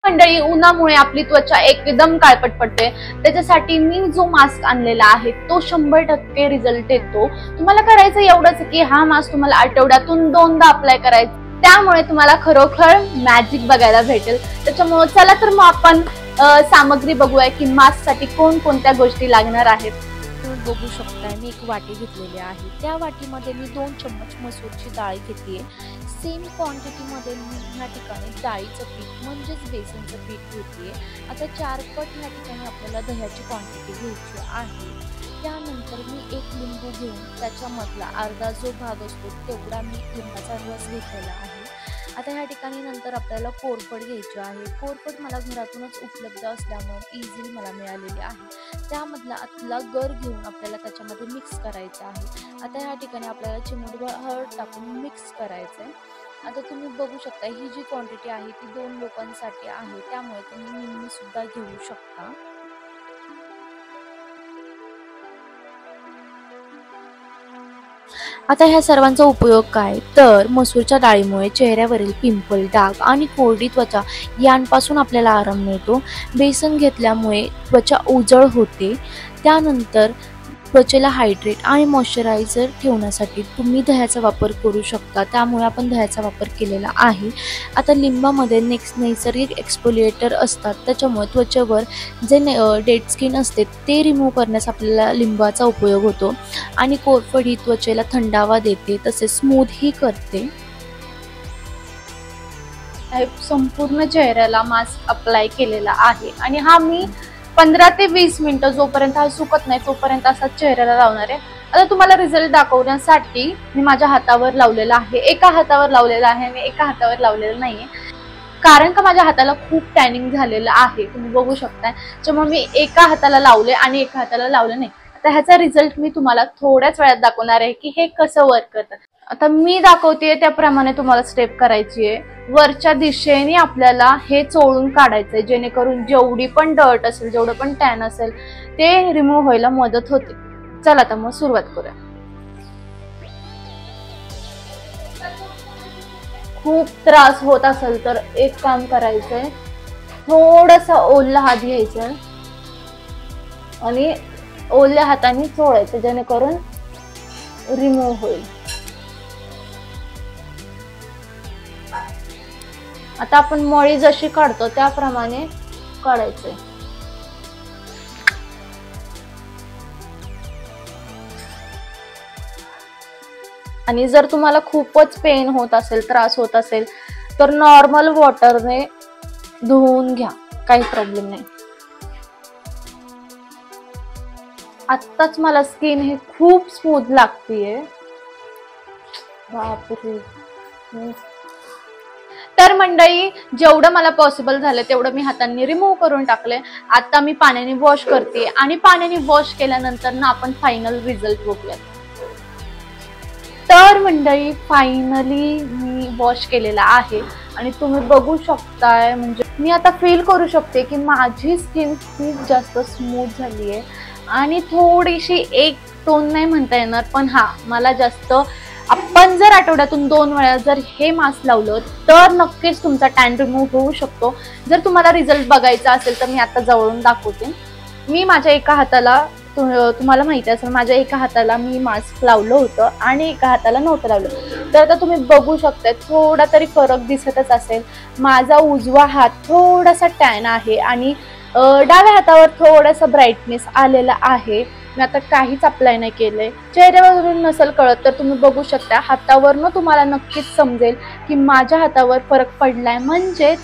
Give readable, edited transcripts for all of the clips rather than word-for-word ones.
मंडळी, उन्हामुळे आपली त्वचा एकदम काळपट पडते, त्याच्यासाठी मी जो मास्क आणलेला आहे तो 100% रिझल्ट देतो। तुम्हाला करायचं एवढंच की हा मास्क तुम्हाला आठवड्यातून 2दा अप्लाय करायचा, त्यामुळे तुम्हाला खरोखर मॅजिक बघायला भेटेल। त्याच्यामुळे चला तर मग आपण सामग्री बघूया की मास्क साठी कोणकोणत्या गोष्टी लागणार आहेत। तुम्ही बघू शकता मी एक वाटी घेतलेली आहे, त्या वाटीमध्ये मी 2 चम्मच मसूरची डाळ घेतली आहे। सेम क्वांटिटीमध्ये मी ह्या ठिकाणी डाळीचं पीठ म्हणजेच बेसनचं पीठ घेतली आहे। आता 4 पट ह्या ठिकाणी आपल्याला दह्याची क्वांटिटी घ्यायची आहे। त्यानंतर मी एक लिंबू घेऊन त्याच्यामधला अर्धा जो भाग असतो तेवढा मी लिंबाचा रस घेतलेला आहे। आता ह्या ठिकाणी नंतर आपल्याला कोरफड घ्यायची आहे। कोरफड मला घरातूनच उपलब्ध असल्यामुळे इझिली मला मिळालेली आहे। त्यामधला आतला गर घेऊन आपल्याला त्याच्यामध्ये मिक्स करायचं आहे। आता ह्या ठिकाणी आपल्याला चिमूटभर हळद टाकून मिक्स करायचं आहे। आता तुम्ही बघू शकता ही जी क्वांटिटी आहे ती 2 लोकांसाठी आहे, त्यामुळे तुम्ही निम्मी सुद्धा घेऊ शकता। आता ह्या सर्वांचा उपयोग काय तर मसूरच्या डाळीमुळे चेहऱ्यावरील पिंपल, डाग आणि कोरडी त्वचा यांपासून आपल्याला आराम मिळतो। बेसन घेतल्यामुळे त्वचा उजळ होते। त्यानंतर त्वचेला हायड्रेट आणि मॉइश्चरायझर ठेवण्यासाठी तुम्ही दह्याचा वापर करू शकता, त्यामुळे आपण दह्याचा वापर केलेला आहे। आता लिंबामध्ये नैसर्गिक एक्सफोलिएटर असतात, त्याच्यामुळे त्वचेवर जे डेड स्किन असते ते रिमूव्ह करण्यास आपल्याला लिंबाचा उपयोग होतो। आणि कोरफड ही त्वचेला थंडावा देते, तसेच स्मूथही करते। संपूर्ण चेहऱ्याला मास्क अप्लाय केलेला आहे आणि हा मी 15 ते 20 मिनिटं जोपर्यंत हा सुकत नाही तोपर्यंत असा चेहऱ्याला लावणार आहे। आता तुम्हाला रिझल्ट दाखवण्यासाठी मी माझ्या हातावर लावलेला आहे, एका हातावर लावलेला आहे आणि एका हातावर लावलेला नाहीये, कारण का माझ्या हाताला खूप टॅनिंग झालेलं आहे, तुम्ही बघू शकता। त्यामुळे मी एका हाताला लावले आणि एका हाताला लावलं नाही। आता ह्याचा रिझल्ट मी तुम्हाला थोड्याच वेळात दाखवणार आहे की हे कसं वर्क करतं। आता मी दाखवतेय त्याप्रमाणे तुम्हाला स्टेप करायची आहे। वरच्या दिशेने आपल्याला हे चोळून काढायचंय, जेणेकरून जेवढी पण डर्ट असेल, जेवढं पण टॅन असेल ते रिमूव्ह व्हायला मदत होते। चला तर मग सुरुवात करूया। खूप त्रास होत असेल तर एक काम करायचंय, थोडासा ओला हात घ्यायचा आणि ओल्या हाताने चोळायचं, जेणेकरून रिमूव्ह होईल। आता आपण मळी जशी काढतो त्याप्रमाणे काढायचंय। आणि जर तुम्हाला खूपच पेन होत असेल, त्रास होत असेल तर नॉर्मल वॉटरने धुवून घ्या, काही प्रॉब्लेम नाही। आत्ताच मला स्किन हे खूप स्मूथ लागतीये, बापरे। तर मंडळी, जेवढं मला पॉसिबल झालं तेवढं मी हातांनी रिमूव्ह करून टाकले। आता मी पाण्याने वॉश करते आणि पाण्याने वॉश केल्यानंतर ना आपण फायनल रिझल्ट बघूया। तर मंडळी, फायनली मी वॉश केलेला आहे आणि तुम्ही बघू शकताय, म्हणजे मी आता फील करू शकते की माझी स्किन खूप जास्त स्मूथ झाली आहे आणि थोडीशी एक टोन नाही म्हणता येणार, पण हा मला जास्त, आपण जर आठवड्यातून 2 वेळा जर हे मास्क लावलं तर नक्कीच तुमचा टॅन रिमूव्ह होऊ शकतो। जर तुम्हाला रिझल्ट बघायचा असेल तर मी आता जवळून दाखवते। मी माझ्या एका हाताला, तुम्हाला माहिती असेल, माझ्या एका हाताला मी मास्क लावलं होतं आणि एका हाताला नव्हतं लावलं। तर आता तुम्ही बघू शकता थोडा तरी फरक दिसतच असेल। माझा उजवा हात थोडासा टॅन आहे आणि डाव्या हातावर थोडासा ब्राईटनेस आलेला आहे। मी आता काहीच अप्लाय नाही केलंय, चेहऱ्यावरून नसेल कळत तर तुम्ही बघू शकता, हातावरनं तुम्हाला नक्कीच समजेल की माझ्या हातावर फरक पडलाय। म्हणजे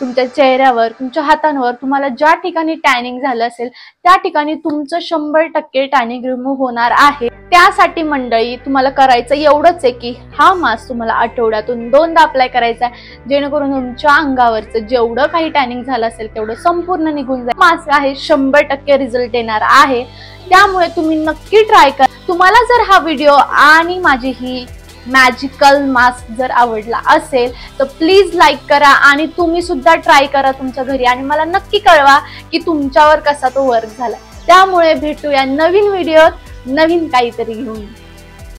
तुमच्या चेहऱ्यावर, तुमच्या हातांवर तुम्हाला ज्या ठिकाणी टॅनिंग झालं असेल त्या ठिकाणी तुमचं 100% टॅनिंग रिमूव्ह होणार आहे। त्यासाठी मंडळी तुम्हाला करायचं एवढंच आहे की हा मास्क तुम्हाला आठवड्यातून 2दा अप्लाय करायचा आहे, जेणेकरून तुमच्या अंगावरचं जेवढं काही टॅनिंग झालं असेल तेवढं संपूर्ण निघून जाईल। मास्क आहे 100% रिझल्ट देणार आहे, त्यामुळे तुम्ही नक्की ट्राय करा। तुम्हाला जर हा व्हिडिओ आणि माझी ही मॅजिकल मास्क जर आवडला असेल तर प्लीज लाईक करा आणि तुम्ही सुद्धा ट्राय करा तुमच्या घरी आणि मला नक्की कळवा की तुमच्यावर कसा तो वर्क झाला। त्यामुळे भेटूया नवीन व्हिडिओत नवीन काहीतरी घेऊन।